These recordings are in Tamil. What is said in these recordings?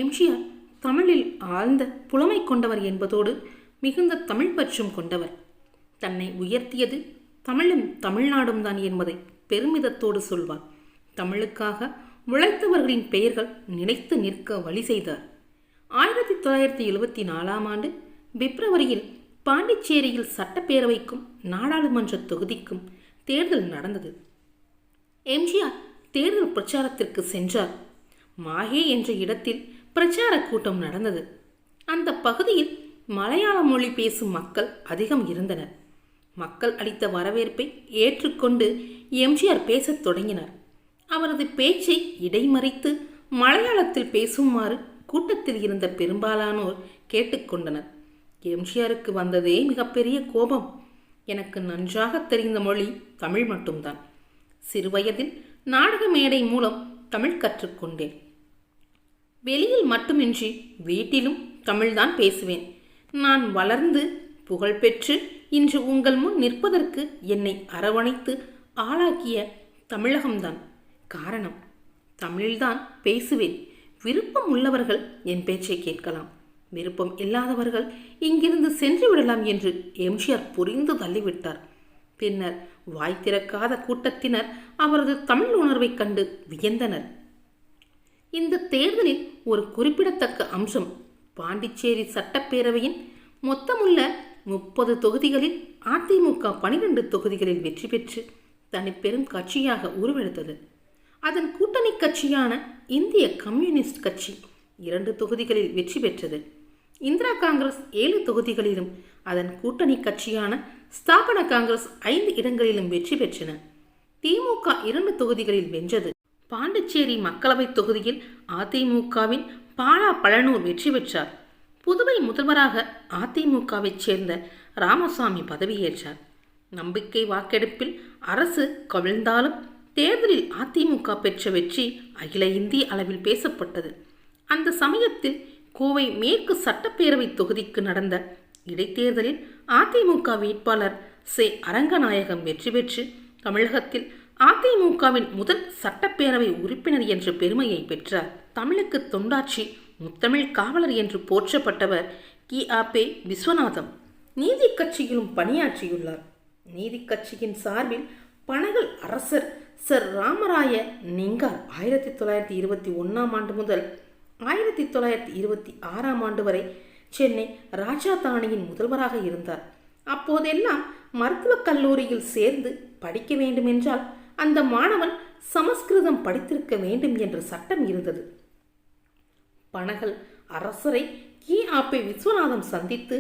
எம்ஜிஆர் தமிழில் ஆழ்ந்த புலமை கொண்டவர் என்பதோடு மிகுந்த தமிழ் பற்றும் கொண்டவர். தன்னை உயர்த்தியது தமிழும் தமிழ்நாடும் தான் என்பதை பெருமிதத்தோடு சொல்வார். தமிழுக்காக உழைத்தவர்களின் பெயர்கள் நிலைத்து நிற்க வழி செய்தார். 1974 பிப்ரவரியில் பாண்டிச்சேரியில் சட்டப்பேரவைக்கும் நாடாளுமன்ற தொகுதிக்கும் தேர்தல் நடந்தது. எம்ஜிஆர் தேர்தல் பிரச்சாரத்திற்கு சென்றார். மாஹே என்ற இடத்தில் பிரச்சார கூட்டம் நடந்தது. அந்த பகுதியில் மலையாள மொழி பேசும் மக்கள் அதிகம் இருந்தனர். மக்கள் அளித்த வரவேற்பை ஏற்றுக்கொண்டு எம்ஜிஆர் பேசத் தொடங்கினார். அவரது பேச்சை இடைமறித்து மலையாளத்தில் பேசுமாறு கூட்டத்தில் இருந்த பெரும்பாலானோர் கேட்டுக்கொண்டனர். எம்ஜிஆருக்கு வந்ததே மிகப்பெரிய கோபம். எனக்கு நன்றாக தெரிந்த மொழி தமிழ் மட்டும்தான். சிறுவயதில் நாடக மேடை மூலம் தமிழ் கற்றுக்கொண்டேன். வெளியில் மட்டுமின்றி வீட்டிலும் தமிழ்தான் பேசுவேன். நான் வளர்ந்து புகழ்பெற்று இன்று உங்கள் முன் நிற்பதற்கு என்னை அரவணைத்து ஆளாக்கிய தமிழகம்தான் காரணம். தமிழில்தான் பேசுவேன். விருப்பம் உள்ளவர்கள் என் பேச்சை கேட்கலாம், விருப்பம் இல்லாதவர்கள் இங்கிருந்து சென்று விடலாம் என்று எம்ஜிஆர் புரிந்து தள்ளிவிட்டார். பின்னர் வாய் திறக்காத கூட்டத்தினர் அவரது தமிழ் உணர்வைக் கண்டு வியந்தனர். இந்த தேர்தலில் ஒரு குறிப்பிடத்தக்க அம்சம், பாண்டிச்சேரி சட்டப்பேரவையின் மொத்தமுள்ள 30 தொகுதிகளில் அதிமுக 12 தொகுதிகளில் வெற்றி பெற்று தனிப்பெரும் கட்சியாக உருவெடுத்தது. அதன் கூட்டணி கட்சியான இந்திய கம்யூனிஸ்ட் கட்சி 2 தொகுதிகளில் வெற்றி பெற்றது. இந்திரா காங்கிரஸ் 7 தொகுதிகளிலும் அதன் கூட்டணி கட்சியான ஸ்தாபன காங்கிரஸ் 5 இடங்களிலும் வெற்றி பெற்றன. திமுக 2 தொகுதிகளில் வென்றது. பாண்டிச்சேரி மக்களவை தொகுதியில் அதிமுகவின் பாலா பழனூர் வெற்றி பெற்றார். புதுவை முதல்வராக அதிமுகவைச் சேர்ந்த ராமசாமி பதவியேற்றார். நம்பிக்கை வாக்கெடுப்பில் அரசு கவிழ்ந்தாலும் தேர்தலில் அதிமுக பெற்ற வெற்றி அகில இந்திய அளவில் பேசப்பட்டது. அந்த சமயத்தில் கோவை மேற்கு சட்டப்பேரவை தொகுதிக்கு நடந்த இடைத்தேர்தலில் அதிமுக வேட்பாளர் சே. அரங்கநாயகம் வெற்றி பெற்று தமிழகத்தில் அதிமுகவின் முதல் சட்டப்பேரவை உறுப்பினர் என்ற பெருமையை பெற்றார். தமிழுக்கு தொண்டாற்றி முத்தமிழ் காவலர் என்று போற்றப்பட்டவர் கி.ஆ.பெ. விஸ்வநாதம். நீதி கட்சியிலும் பணியாற்றியுள்ளார். நீதி கட்சியின் சார்பில் பனகல் அரசர் சர் ராமராய நிங்கார் 1921 முதல் 1926 வரை சென்னை ராஜாதானியின் முதல்வராக இருந்தார். அப்போதெல்லாம் மருத்துவக் கல்லூரியில் சேர்ந்து படிக்க வேண்டுமென்றால் அந்த மாணவன் சமஸ்கிருதம் படித்திருக்க வேண்டும் என்ற சட்டம் இருந்தது. பனகல் அரசரை கி.ஆ.பெ. விஸ்வநாதம் சந்தித்து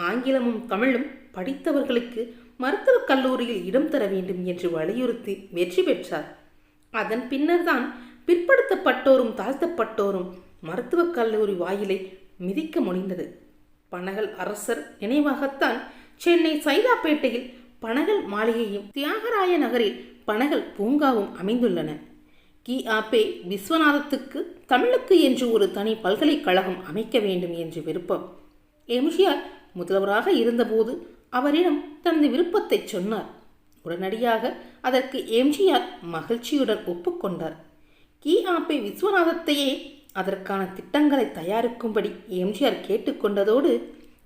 ஆங்கிலமும் தமிழும் படித்தவர்களுக்கு மருத்துவக் கல்லூரியில் இடம் தர வேண்டும் என்று வலியுறுத்தி வெற்றி பெற்றார். அதன் பின்னர்தான் பிற்படுத்தப்பட்டோரும் தாழ்த்தப்பட்டோரும் மருத்துவக் கல்லூரி வாயிலை மிதிக்க முடிந்தது. பனகல் அரசர் நினைவாகத்தான் சென்னை சைதாப்பேட்டையில் பனகல் மாளிகையும் தியாகராய நகரில் பனகல் பூங்காவும் அமைந்துள்ளன. கி.ஆ.பெ. விஸ்வநாதத்துக்கு தமிழுக்கு என்று ஒரு தனி பல்கலைக்கழகம் அமைக்க வேண்டும் என்று விருப்பம். எம்ஜிஆர் முதல்வராக இருந்தபோது அவரிடம் தனது விருப்பத்தை சொன்னார். உடனடியாக அதற்கு எம்ஜிஆர் மகிழ்ச்சியுடன் ஒப்புக்கொண்டார். கி.ஆ.பெ. விஸ்வநாதத்தையே அதற்கான திட்டங்களை தயாரிக்கும்படி எம்ஜிஆர் கேட்டுக்கொண்டதோடு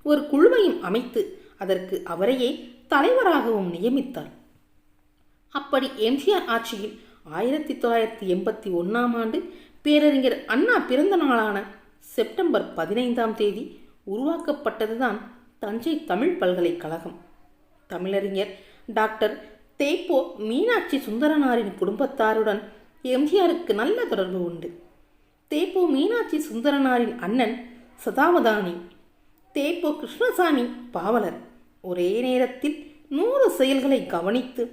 ஒரு குழுவையும் அமைத்து அதற்கு அவரையே தலைவராகவும் நியமித்தார். அப்படி எம்ஜிஆர் ஆட்சியில் 1981 பேரறிஞர் அண்ணா பிறந்த நாளான செப்டம்பர் 15 உருவாக்கப்பட்டதுதான் தஞ்சை தமிழ் பல்கலைக்கழகம். தமிழறிஞர் டாக்டர் தேப்போ மீனாட்சி சுந்தரனாரின் குடும்பத்தாருடன் எம்ஜிஆருக்கு நல்ல தொடர்பு உண்டு. தேப்போ மீனாட்சி சுந்தரனாரின் அண்ணன் சதாவதானி, தேப்போ கிருஷ்ணசாமி பாவலர். ஒரே நேரத்தில் 100 செயல்களை கவனித்து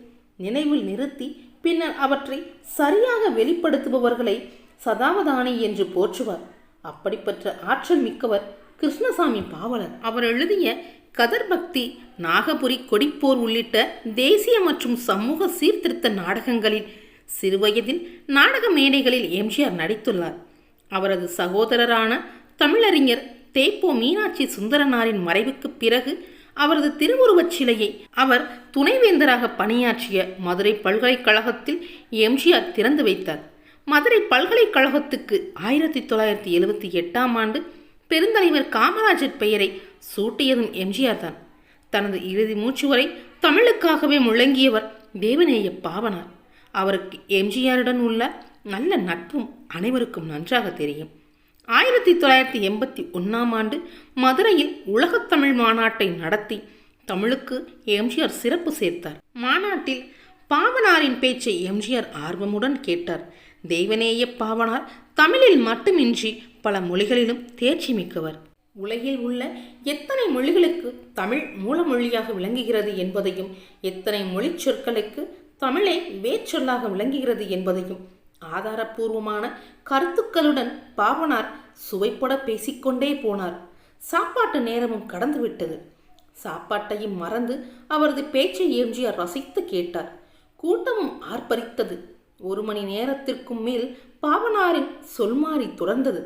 நினைவில் நிறுத்தி பின்னர் அவற்றை சரியாக வெளிப்படுத்துபவர்களை சதாவதானி என்று போற்றுவார். அப்படிப்பட்ட ஆற்றல் மிக்கவர் கிருஷ்ணசாமி பாவலர். அவர் எழுதிய கதர்பக்தி, நாகபுரி கொடிப்போர் உள்ளிட்ட தேசிய மற்றும் சமூக சீர்திருத்த நாடகங்களில் சிறுவயதில் நாடக மேடைகளில் எம்ஜிஆர் நடித்துள்ளார். அவரது சகோதரரான தமிழறிஞர் தேப்போ மீனாட்சி சுந்தரனாரின் மறைவுக்கு பிறகு அவரது திருவுருவச் சிலையை அவர் துணைவேந்தராக பணியாற்றிய மதுரை பல்கலைக்கழகத்தில் எம்ஜிஆர் திறந்து வைத்தார். மதுரை பல்கலைக்கழகத்துக்கு 1978 பெருந்தலைவர் காமராஜர் பெயரை சூட்டியதும் எம்ஜிஆர் தான். தனது இறுதி மூச்சு வரை தமிழுக்காகவே முழங்கியவர் தேவநேய பாவனார். அவருக்கு எம்ஜிஆருடன் உள்ள நல்ல நட்பும் அனைவருக்கும் நன்றாக தெரியும். 1981 மதுரையில் உலகத்தமிழ் மாநாட்டை நடத்தி தமிழுக்கு எம்ஜிஆர் சிறப்பு சேர்த்தார். மாநாட்டில் பாவனாரின் பேச்சை எம்ஜிஆர் ஆர்வமுடன் கேட்டார். தெய்வநேய பாவனார் தமிழில் மட்டுமின்றி பல மொழிகளிலும் தேர்ச்சி மிக்கவர். உலகில் உள்ள எத்தனை மொழிகளுக்கு தமிழ் மூலமொழியாக விளங்குகிறது என்பதையும், எத்தனை மொழி சொற்களுக்கு தமிழே வேர்ச்சொல்லாக விளங்குகிறது என்பதையும் ஆதாரபூர்வமான கருத்துக்களுடன் பாவனார் சுவைப்பட பேசிக்கொண்டே போனார். சாப்பாட்டு நேரமும் கடந்துவிட்டது. சாப்பாட்டையும் மறந்து அவரது பேச்சை எம்ஜிஆர் ரசித்து கேட்டார். கூட்டமும் ஆர்ப்பரித்தது. 1 மணி நேரத்திற்கும் மேல் பாவனாரின் சொல்மாறி தொடர்ந்தது.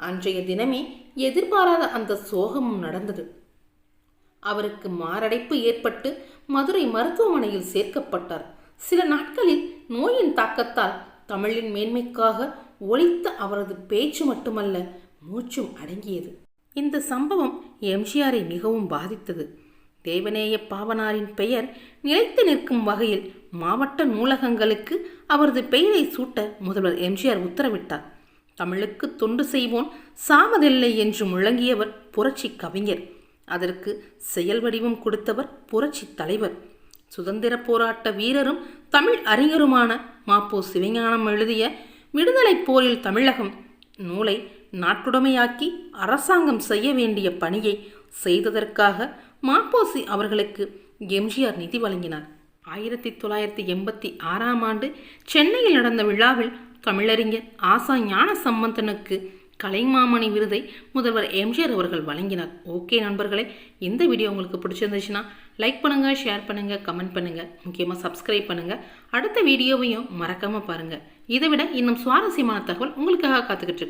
அன்றைய தினமே எதிர்பாராத அந்த சோகமும் நடந்தது. அவருக்கு மாரடைப்பு ஏற்பட்டு மதுரை மருத்துவமனையில் சேர்க்கப்பட்டார். சில நாட்களில் நோயின் தாக்கத்தால் தமிழின் மேன்மைக்காக ஒலித்த அவரது பேச்சு மட்டுமல்ல, மூச்சும் அடங்கியது. இந்த சம்பவம் எம்ஜிஆரை மிகவும் பாதித்தது. தேவநேய பாவனாரின் பெயர் நிலைத்து நிற்கும் வகையில் மாவட்ட நூலகங்களுக்கு அவரது பெயரை சூட்ட முதல்வர் எம்ஜிஆர் உத்தரவிட்டார். தமிழுக்கு தொண்டு செய்வோன் சாவதில்லை என்று முழங்கியவர் புரட்சி கவிஞர். அதற்கு செயல் வடிவம் கொடுத்தவர் புரட்சி தலைவர். சுதந்திர போராட்ட வீரரும் தமிழ் அறிஞருமான மாப்போ சிவஞானம் எழுதிய விடுதலை போரில் தமிழகம் நூலை நாட்டுடைமையாக்கி அரசாங்கம் செய்ய வேண்டிய பணியை செய்ததற்காக மாப்போசி அவர்களுக்கு எம்ஜிஆர் நிதி வழங்கினார். 1986 சென்னையில் நடந்த விழாவில் தமிழறிஞர் ஆசா ஞான சம்பந்தனுக்கு கலைமாமணி விருதை முதல்வர் எம்ஜிஆர் அவர்கள் வழங்கினார். ஓகே நண்பர்களே, இந்த வீடியோ உங்களுக்கு பிடிச்சிருந்துச்சுன்னா லைக் பண்ணுங்கள், ஷேர் பண்ணுங்கள், கமெண்ட் பண்ணுங்கள், முக்கியமாக சப்ஸ்கிரைப் பண்ணுங்கள். அடுத்த வீடியோவையும் மறக்காமல் பாருங்கள். இதை விட இன்னும் சுவாரஸ்யமான தகவல் உங்களுக்காக காத்துக்கிட்டு இருக்கு.